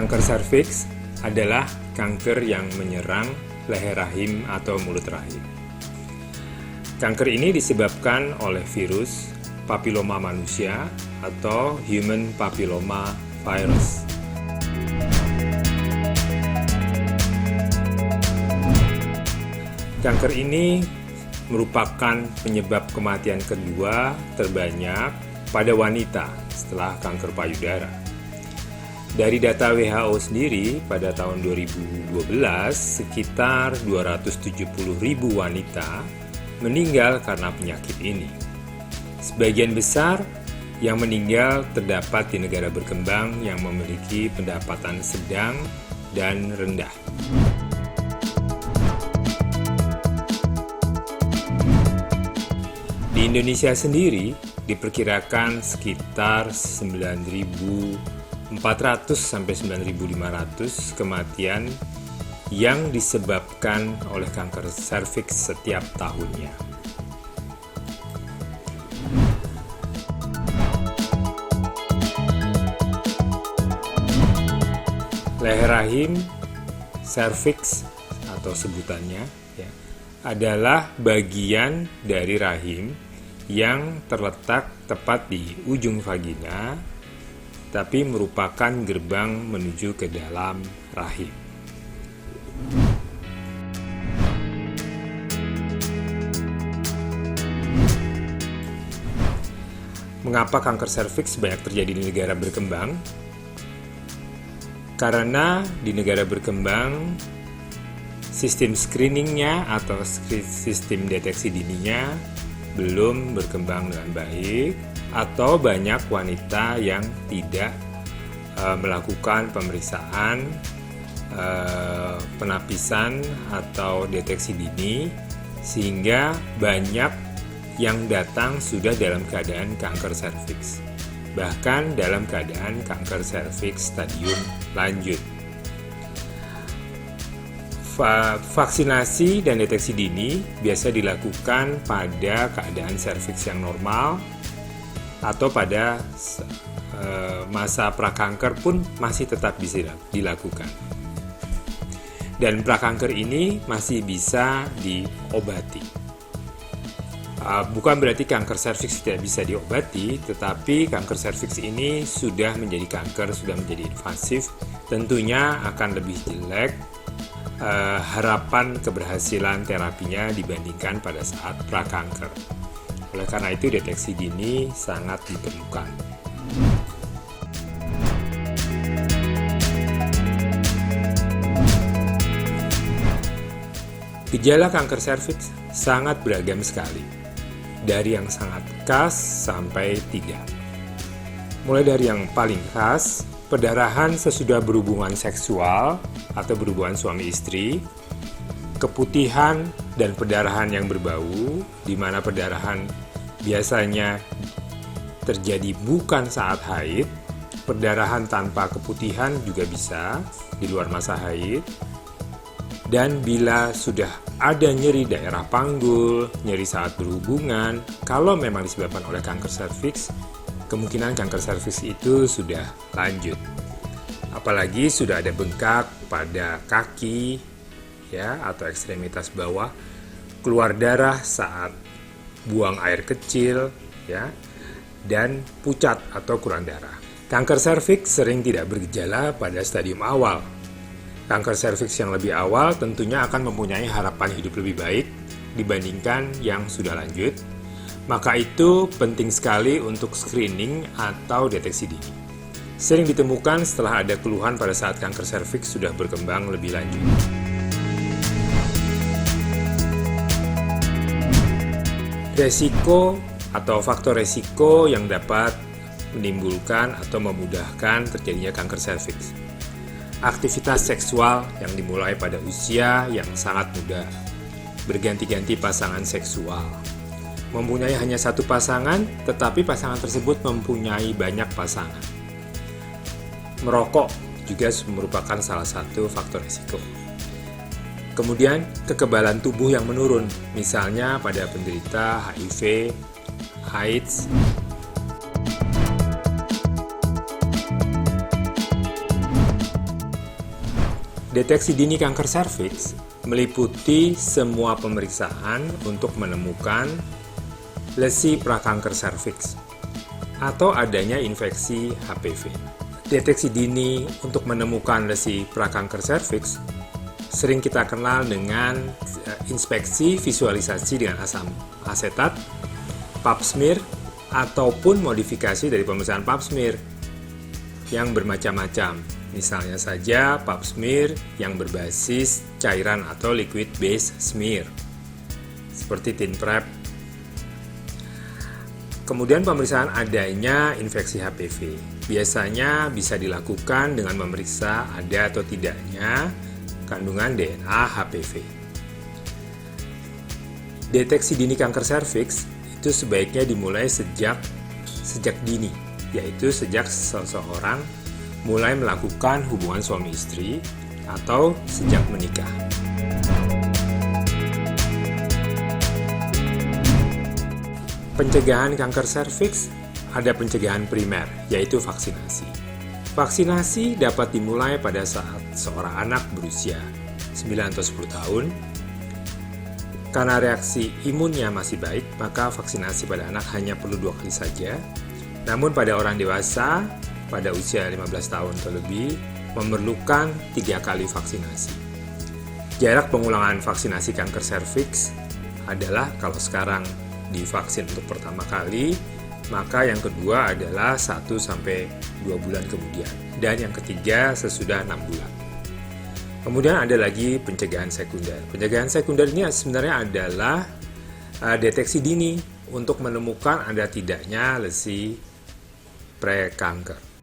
Kanker serviks adalah kanker yang menyerang leher rahim atau mulut rahim. Kanker ini disebabkan oleh virus papiloma manusia atau human papilloma virus. Kanker ini merupakan penyebab kematian kedua terbanyak pada wanita setelah kanker payudara. Dari data WHO sendiri, pada tahun 2012, sekitar 270.000 wanita meninggal karena penyakit ini. Sebagian besar yang meninggal terdapat di negara berkembang yang memiliki pendapatan sedang dan rendah. Di Indonesia sendiri, diperkirakan sekitar 9.400 sampai 9.500 kematian yang disebabkan oleh kanker serviks setiap tahunnya. Leher rahim, serviks atau sebutannya ya, adalah bagian dari rahim yang terletak tepat di ujung vagina, tapi merupakan gerbang menuju ke dalam rahim. Mengapa kanker serviks banyak terjadi di negara berkembang? Karena di negara berkembang, sistem screeningnya atau sistem deteksi dininya belum berkembang dengan baik, atau banyak wanita yang tidak melakukan pemeriksaan penapisan atau deteksi dini, sehingga banyak yang datang sudah dalam keadaan kanker serviks, bahkan dalam keadaan kanker serviks stadium lanjut. Vaksinasi dan deteksi dini biasa dilakukan pada keadaan serviks yang normal atau pada masa prakanker pun masih tetap bisa dilakukan. Dan prakanker ini masih bisa diobati. Bukan berarti kanker serviks tidak bisa diobati, tetapi kanker serviks ini sudah menjadi kanker, sudah menjadi invasif, tentunya akan lebih jelek harapan keberhasilan terapinya dibandingkan pada saat prakanker. Oleh karena itu, deteksi dini sangat diperlukan. Gejala kanker serviks sangat beragam sekali, dari yang sangat khas sampai tidak. Mulai dari yang paling khas, perdarahan sesudah berhubungan seksual atau berhubungan suami istri, keputihan dan perdarahan yang berbau, di mana perdarahan biasanya terjadi bukan saat haid, perdarahan tanpa keputihan juga bisa di luar masa haid, dan bila sudah ada nyeri daerah panggul, nyeri saat berhubungan, kalau memang disebabkan oleh kanker serviks, kemungkinan kanker serviks itu sudah lanjut. Apalagi sudah ada bengkak pada kaki ya atau ekstremitas bawah, keluar darah saat buang air kecil ya, dan pucat atau kurang darah. Kanker serviks sering tidak bergejala pada stadium awal. Kanker serviks yang lebih awal tentunya akan mempunyai harapan hidup lebih baik dibandingkan yang sudah lanjut. Maka itu penting sekali untuk screening atau deteksi dini. Sering ditemukan setelah ada keluhan pada saat kanker serviks sudah berkembang lebih lanjut. Resiko atau faktor resiko yang dapat menimbulkan atau memudahkan terjadinya kanker serviks. Aktivitas seksual yang dimulai pada usia yang sangat muda, berganti-ganti pasangan seksual, mempunyai hanya satu pasangan, tetapi pasangan tersebut mempunyai banyak pasangan. Merokok juga merupakan salah satu faktor risiko. Kemudian, kekebalan tubuh yang menurun, misalnya pada penderita HIV, AIDS, Deteksi dini kanker serviks meliputi semua pemeriksaan untuk menemukan lesi prakanker serviks atau adanya infeksi HPV. Deteksi dini untuk menemukan lesi prakanker serviks sering kita kenal dengan inspeksi visualisasi dengan asam asetat, pap smear, ataupun modifikasi dari pemeriksaan pap smear yang bermacam-macam. Misalnya saja pap smear yang berbasis cairan atau liquid based smear, seperti ThinPrep. Kemudian pemeriksaan adanya infeksi HPV. Biasanya bisa dilakukan dengan memeriksa ada atau tidaknya kandungan DNA HPV. Deteksi dini kanker serviks itu sebaiknya dimulai sejak dini, yaitu sejak seseorang mulai melakukan hubungan suami istri atau sejak menikah. Pencegahan kanker serviks ada pencegahan primer, yaitu vaksinasi. Vaksinasi dapat dimulai pada saat seorang anak berusia 9 atau 10 tahun. Karena reaksi imunnya masih baik, maka vaksinasi pada anak hanya perlu 2 kali saja. Namun pada orang dewasa, pada usia 15 tahun atau lebih, memerlukan 3 kali vaksinasi. Jarak pengulangan vaksinasi kanker serviks adalah kalau sekarang divaksin untuk pertama kali, maka yang kedua adalah 1-2 bulan kemudian, dan yang ketiga sesudah 6 bulan. Kemudian ada lagi pencegahan sekunder. Pencegahan sekunder ini sebenarnya adalah deteksi dini untuk menemukan ada tidaknya lesi prekanker.